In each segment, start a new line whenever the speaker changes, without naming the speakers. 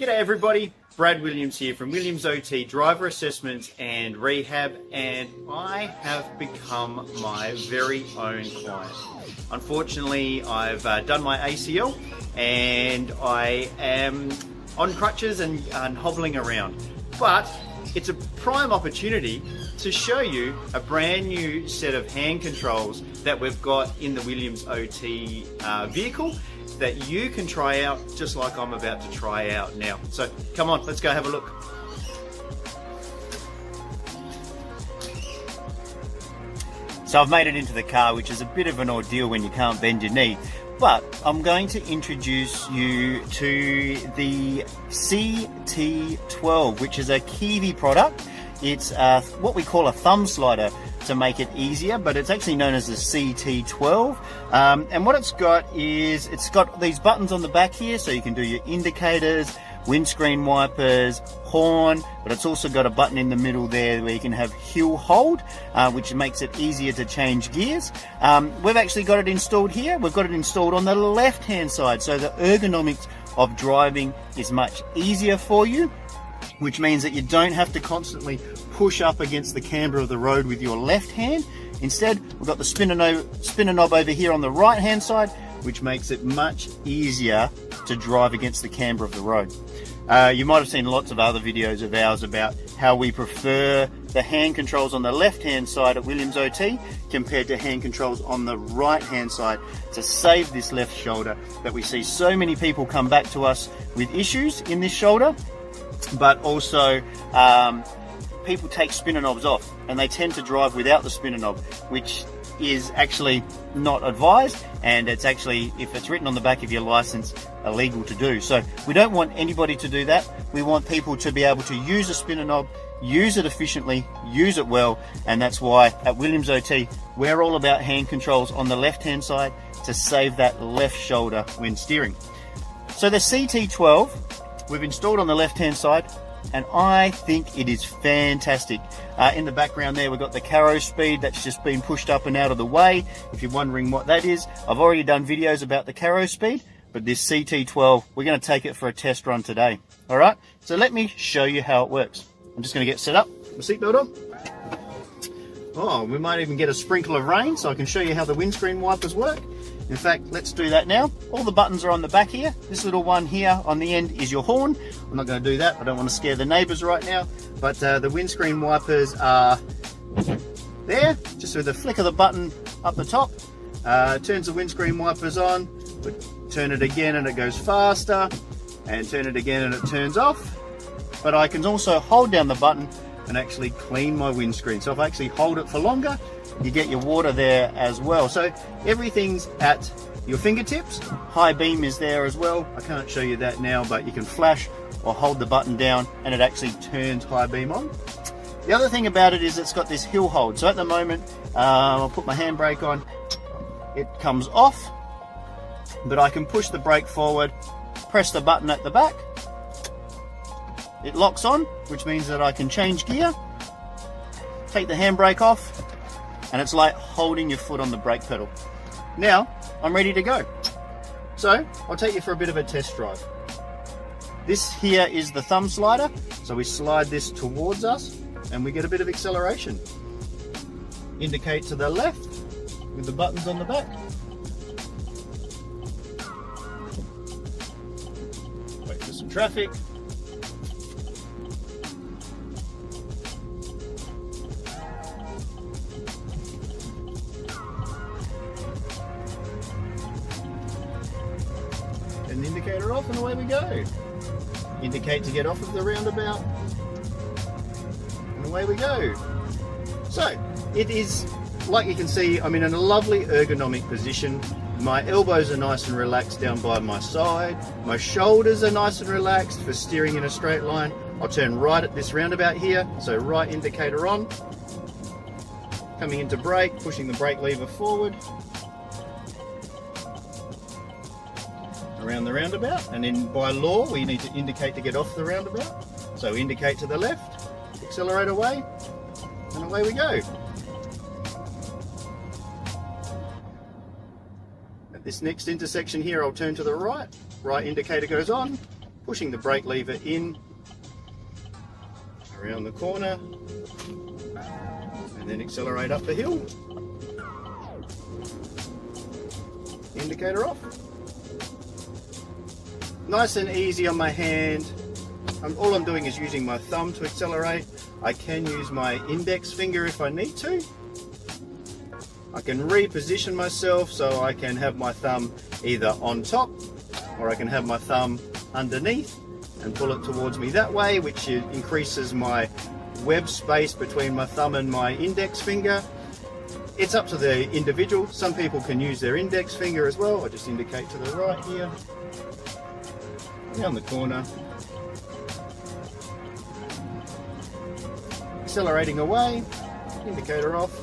G'day everybody, Brad Williams here from Williams OT Driver Assessments and Rehab, and I have become my very own client. Unfortunately, I've done my ACL and I am on crutches and hobbling around, but it's a prime opportunity to show you a brand new set of hand controls that we've got in the Williams OT vehicle that you can try out just like I'm about to try out now. So come on, let's go have a look. So I've made it into the car, which is a bit of an ordeal when you can't bend your knee, but I'm going to introduce you to the CT12, which is a Kivi product. It's what we call a thumb slider to make it easier, but it's actually known as the CT12. And what it's got is, it's got these buttons on the back here, so you can do your indicators, windscreen wipers, horn, but it's also got a button in the middle there where you can have hill hold, which makes it easier to change gears. We've actually got it installed here. We've got it installed on the left hand side, so the ergonomics of driving is much easier for you, which means that you don't have to constantly push up against the camber of the road with your left hand. Instead, we've got the spinner knob over here on the right hand side, which makes it much easier to drive against the camber of the road. You might have seen lots of other videos of ours about how we prefer the hand controls on the left hand side at Williams OT compared to hand controls on the right hand side to save this left shoulder that we see so many people come back to us with issues in this shoulder. But also people take spinner knobs off and they tend to drive without the spinner knob, which is actually not advised, and it's actually, if it's written on the back of your license, illegal to do. So we don't want anybody to do that. We want people to be able to use a spinner knob, use it efficiently, use it well, and that's why at Williams OT we're all about hand controls on the left hand side to save that left shoulder when steering. So the CT12 we've installed on the left hand side, and I think it is fantastic. In the background there we've got the Caro speed that's just been pushed up and out of the way. If you're wondering what that is, I've already done videos about the Caro speed, but this CT12, we're going to take it for a test run today. Alright, so let me show you how it works. I'm just going to get set up, my seatbelt on. Oh, we might even get a sprinkle of rain so I can show you how the windscreen wipers work. In fact, let's do that now. All the buttons are on the back here. This little one here on the end is your horn. I'm not going to do that. I don't want to scare the neighbours right now. But the windscreen wipers are there, just with the flick of the button up the top. Turns the windscreen wipers on. Turn it again and it goes faster. And turn it again and it turns off. But I can also hold down the button and actually clean my windscreen. So if I actually hold it for longer, you get your water there as well. So everything's at your fingertips. High beam is there as well. I can't show you that now, but you can flash or hold the button down and it actually turns high beam on. The other thing about it is it's got this hill hold. So at the moment, I'll put my handbrake on, it comes off, but I can push the brake forward, press the button at the back, it locks on, which means that I can change gear, take the handbrake off, and it's like holding your foot on the brake pedal. Now, I'm ready to go. So, I'll take you for a bit of a test drive. This here is the thumb slider, so we slide this towards us, and we get a bit of acceleration. Indicate to the left, with the buttons on the back. Wait for some traffic. An indicator off and away we go. Indicate to get off of the roundabout and away we go. So it is, like you can see, I'm in a lovely ergonomic position. My elbows are nice and relaxed down by my side. My shoulders are nice and relaxed for steering in a straight line. I'll turn right at this roundabout here, so right indicator on. Coming into brake, pushing the brake lever forward. Around the roundabout, and then by law we need to indicate to get off the roundabout, so indicate to the left, accelerate away, and away we go. At this next intersection here I'll turn to the right, right indicator goes on, pushing the brake lever in, around the corner, and then accelerate up the hill. Indicator off. Nice and easy on my hand. All I'm doing is using my thumb to accelerate. I can use my index finger if I need to. I can reposition myself so I can have my thumb either on top, or I can have my thumb underneath and pull it towards me that way, which increases my web space between my thumb and my index finger. It's up to the individual. Some people can use their index finger as well. I just indicate to the right here, around the corner, accelerating away, indicator off.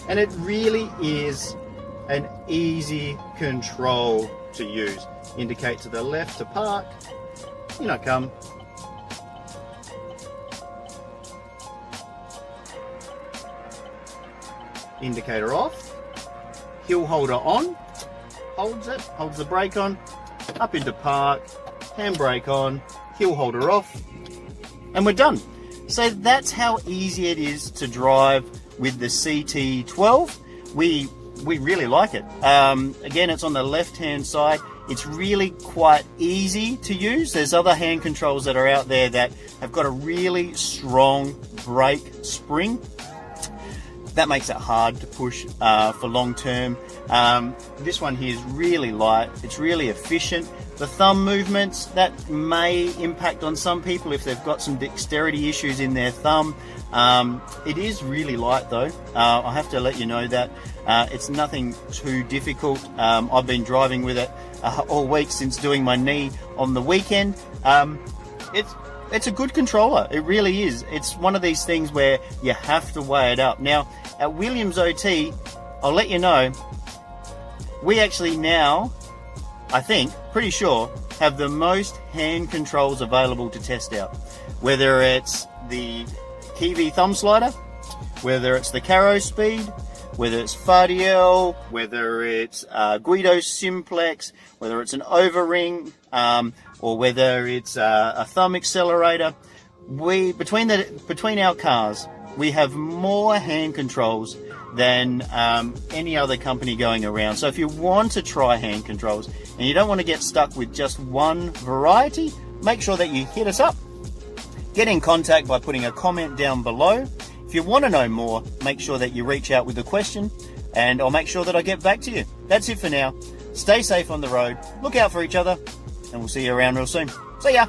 And it really is an easy control to use. Indicate to the left to park, in I come. Indicator off, hill holder on, holds it, holds the brake on, up into park, handbrake on, hill holder off, and we're done. So that's how easy it is to drive with the CT12. We really like it. Again, it's on the left hand side. It's really quite easy to use. There's other hand controls that are out there that have got a really strong brake spring. That makes it hard to push for long term. This one here is really light. It's really efficient. The thumb movements, that may impact on some people if they've got some dexterity issues in their thumb. It is really light though. I have to let you know that. It's nothing too difficult. I've been driving with it all week since doing my knee on the weekend. It's a good controller. It really is. It's one of these things where you have to weigh it up. Now, at Williams OT, I'll let you know, we actually now, I think, pretty sure, have the most hand controls available to test out. Whether it's the Kivi thumb slider, whether it's the Caro Speed, whether it's Fardiel, whether it's Guido Simplex, whether it's an O-ring, or whether it's a thumb accelerator. Between our cars, we have more hand controls than any other company going around. So if you want to try hand controls and you don't want to get stuck with just one variety, make sure that you hit us up. Get in contact by putting a comment down below. If you want to know more, make sure that you reach out with a question and I'll make sure that I get back to you. That's it for now. Stay safe on the road, look out for each other, and we'll see you around real soon. See ya!